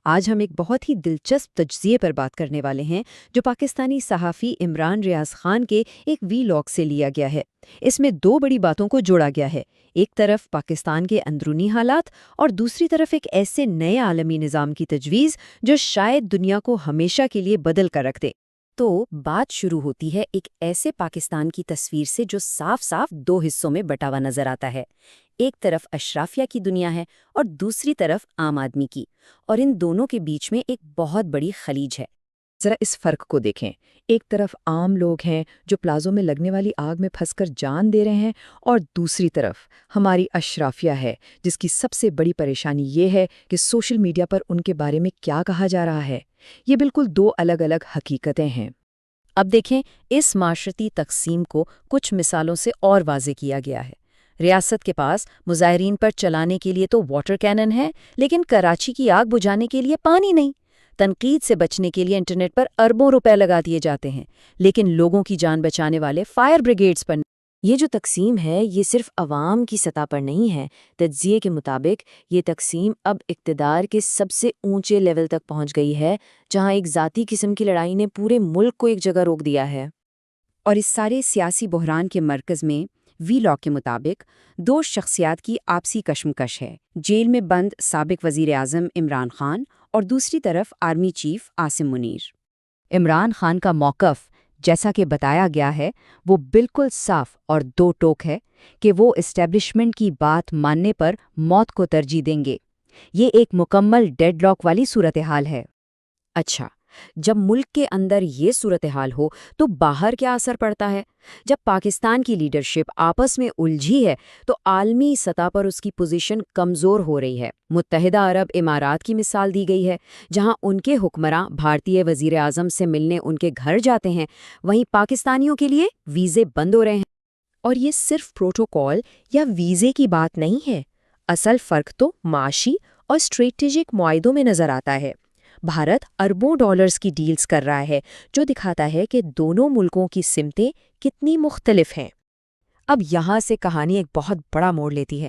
آج ہم ایک بہت ہی دلچسپ تجزیے پر بات کرنے والے ہیں جو پاکستانی صحافی عمران ریاض خان کے ایک وی لاگ سے لیا گیا ہے۔ اس میں دو بڑی باتوں کو جوڑا گیا ہے، ایک طرف پاکستان کے اندرونی حالات اور دوسری طرف ایک ایسے نئے عالمی نظام کی تجویز جو شاید دنیا کو ہمیشہ کے لیے بدل کر رکھ دے۔ تو بات شروع ہوتی ہے ایک ایسے پاکستان کی تصویر سے جو صاف صاف دو حصوں میں بٹا ہوا نظر آتا ہے۔ ایک طرف اشرافیہ کی دنیا ہے اور دوسری طرف عام آدمی کی، اور ان دونوں کے بیچ میں ایک بہت بڑی خلیج ہے۔ ذرا اس فرق کو دیکھیں، ایک طرف عام لوگ ہیں جو پلازوں میں لگنے والی آگ میں پھنس کر جان دے رہے ہیں، اور دوسری طرف ہماری اشرافیہ ہے جس کی سب سے بڑی پریشانی یہ ہے کہ سوشل میڈیا پر ان کے بارے میں کیا کہا جا رہا ہے۔ یہ بالکل دو الگ الگ حقیقتیں ہیں۔ اب دیکھیں، اس معاشرتی تقسیم کو کچھ مثالوں سے اور واضح کیا گیا ہے۔ ریاست کے پاس مظاہرین پر چلانے کے لیے تو واٹر کینن ہے، لیکن کراچی کی آگ بجھانے کے لیے پانی نہیں۔ تنقید سے بچنے کے لیے انٹرنیٹ پر اربوں روپے لگا دیے جاتے ہیں، لیکن لوگوں کی جان بچانے والے فائر بریگیڈز پر نہیں۔ یہ جو تقسیم ہے یہ صرف عوام کی سطح پر نہیں ہے۔ تجزیے کے مطابق یہ تقسیم اب اقتدار کے سب سے اونچے لیول تک پہنچ گئی ہے، جہاں ایک ذاتی قسم کی لڑائی نے پورے ملک کو ایک جگہ روک دیا ہے۔ اور اس سارے سیاسی بحران کے مرکز میں وی لاگ کے مطابق دو شخصیات کی آپسی کشمکش ہے، جیل میں بند سابق وزیر اعظم عمران خان اور دوسری طرف آرمی چیف عاصم منیر۔ عمران خان کا موقف، جیسا کہ بتایا گیا ہے، وہ بالکل صاف اور دو ٹوک ہے کہ وہ اسٹیبلشمنٹ کی بات ماننے پر موت کو ترجیح دیں گے۔ یہ ایک مکمل ڈیڈ لاک والی صورتحال ہے۔ اچھا، جب ملک کے اندر یہ صورتحال ہو تو باہر کیا اثر پڑتا ہے؟ جب پاکستان کی لیڈرشپ آپس میں الجھی ہے تو عالمی سطح پر اس کی پوزیشن کمزور ہو رہی ہے۔ متحدہ عرب امارات کی مثال دی گئی ہے، جہاں ان کے حکمراں بھارتی وزیر اعظم سے ملنے ان کے گھر جاتے ہیں، وہیں پاکستانیوں کے لیے ویزے بند ہو رہے ہیں۔ اور یہ صرف پروٹوکول یا ویزے کی بات نہیں ہے، اصل فرق تو معاشی اور اسٹریٹجک معاہدوں میں نظر آتا ہے۔ بھارت اربوں ڈالرز کی ڈیلز کر رہا ہے، جو دکھاتا ہے کہ دونوں ملکوں کی سمتیں کتنی مختلف ہیں۔ اب یہاں سے کہانی ایک بہت بڑا موڑ لیتی ہے۔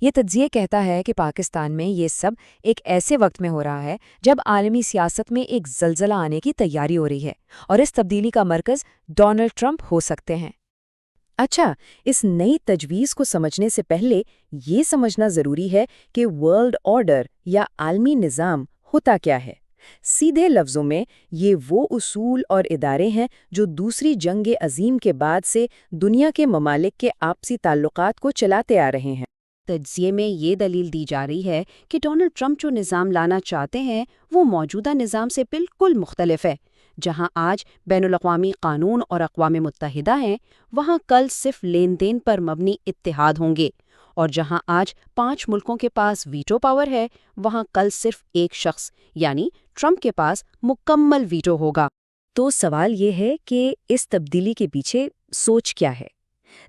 یہ تجزیہ کہتا ہے کہ پاکستان میں یہ سب ایک ایسے وقت میں ہو رہا ہے جب عالمی سیاست میں ایک زلزلہ آنے کی تیاری ہو رہی ہے، اور اس تبدیلی کا مرکز ڈونلڈ ٹرمپ ہو سکتے ہیں۔ اچھا، اس نئی تجویز کو سمجھنے سے پہلے یہ سمجھنا ضروری ہے کہ ورلڈ آرڈر یا عالمی نظام ہوتا کیا ہے۔ سیدھے لفظوں میں یہ وہ اصول اور ادارے ہیں جو دوسری جنگ عظیم کے بعد سے دنیا کے ممالک کے آپسی تعلقات کو چلاتے آ رہے ہیں۔ تجزیے میں یہ دلیل دی جا رہی ہے کہ ڈونلڈ ٹرمپ جو نظام لانا چاہتے ہیں وہ موجودہ نظام سے بالکل مختلف ہے۔ جہاں آج بین الاقوامی قانون اور اقوام متحدہ ہیں، وہاں کل صرف لین دین پر مبنی اتحاد ہوں گے، اور جہاں آج 5 ملکوں کے پاس ویٹو پاور ہے، وہاں کل صرف ایک شخص یعنی ٹرمپ کے پاس مکمل ویٹو ہوگا۔ تو سوال یہ ہے کہ اس تبدیلی کے پیچھے سوچ کیا ہے؟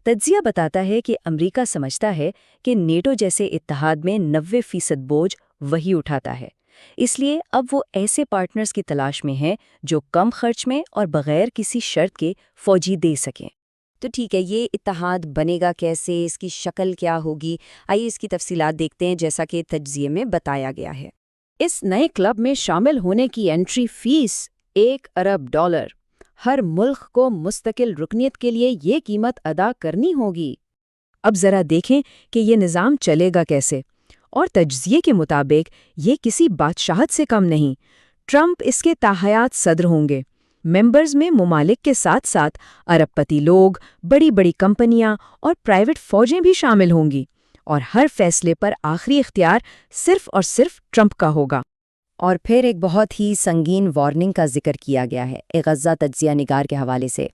تجزیہ بتاتا ہے کہ امریکہ سمجھتا ہے کہ نیٹو جیسے اتحاد میں 90% بوجھ وہی اٹھاتا ہے، اس لیے اب وہ ایسے پارٹنرز کی تلاش میں ہے جو کم خرچ میں اور بغیر کسی شرط کے فوجی دے سکیں۔ تو ٹھیک ہے، یہ اتحاد بنے گا کیسے، اس کی شکل کیا ہوگی؟ آئیے اس کی تفصیلات دیکھتے ہیں جیسا کہ تجزیے میں بتایا گیا ہے۔ اس نئے کلب میں شامل ہونے کی انٹری فیس $1 ارب۔ ہر ملک کو مستقل رکنیت کے لیے یہ قیمت ادا کرنی ہوگی۔ اب ذرا دیکھیں کہ یہ نظام چلے گا کیسے، اور تجزیے کے مطابق یہ کسی بادشاہت سے کم نہیں۔ ٹرمپ اس کے تاحیات صدر ہوں گے۔ ممبرز میں ممالک کے ساتھ ساتھ ارب پتی لوگ، بڑی بڑی کمپنیاں اور پرائیویٹ فوجیں بھی شامل ہوں گی، اور ہر فیصلے پر آخری اختیار صرف اور صرف ٹرمپ کا ہوگا۔ اور پھر ایک بہت ہی سنگین وارننگ کا ذکر کیا گیا ہے ایک غزہ تجزیہ نگار کے حوالے سے۔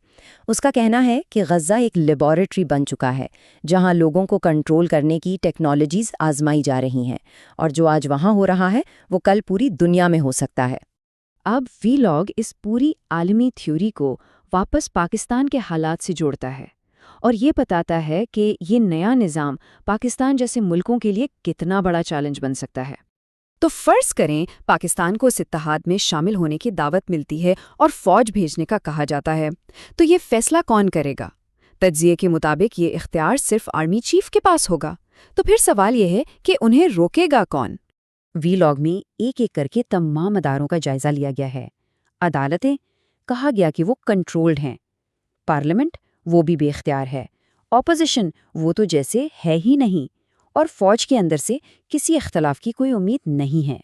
اس کا کہنا ہے کہ غزہ ایک لیبارٹری بن چکا ہے جہاں لوگوں کو کنٹرول کرنے کی ٹیکنالوجیز آزمائی جا رہی ہیں، اور جو آج وہاں ہو رہا ہے وہ کل پوری دنیا میں ہو سکتا ہے۔ اب وی لاگ اس پوری عالمی تھیوری کو واپس پاکستان کے حالات سے جوڑتا ہے، اور یہ بتاتا ہے کہ یہ نیا نظام پاکستان جیسے ملکوں کے لیے کتنا بڑا چیلنج بن سکتا ہے۔ تو فرض کریں پاکستان کو اس اتحاد میں شامل ہونے کی دعوت ملتی ہے اور فوج بھیجنے کا کہا جاتا ہے، تو یہ فیصلہ کون کرے گا؟ تجزیے کے مطابق یہ اختیار صرف آرمی چیف کے پاس ہوگا۔ تو پھر سوال یہ ہے کہ انہیں روکے گا کون؟ وی لاگ میں ایک ایک کر کے تمام اداروں کا جائزہ لیا گیا ہے۔ عدالتیں کہا گیا کہ وہ کنٹرولڈ ہیں، پارلیمنٹ وہ بھی بے اختیار ہے، اپوزیشن وہ تو جیسے ہے ہی نہیں، اور فوج کے اندر سے کسی اختلاف کی کوئی امید نہیں ہے۔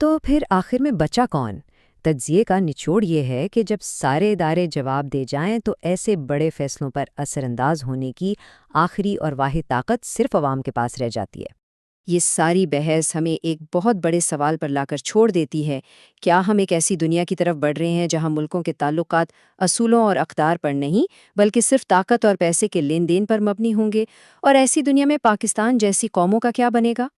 تو پھر آخر میں بچا کون؟ تجزیے کا نچوڑ یہ ہے کہ جب سارے ادارے جواب دے جائیں تو ایسے بڑے فیصلوں پر اثر انداز ہونے کی آخری اور واحد طاقت صرف عوام کے پاس رہ جاتی ہے۔ یہ ساری بحث ہمیں ایک بہت بڑے سوال پر لا کر چھوڑ دیتی ہے، کیا ہم ایک ایسی دنیا کی طرف بڑھ رہے ہیں جہاں ملکوں کے تعلقات اصولوں اور اقدار پر نہیں بلکہ صرف طاقت اور پیسے کے لین دین پر مبنی ہوں گے؟ اور ایسی دنیا میں پاکستان جیسی قوموں کا کیا بنے گا؟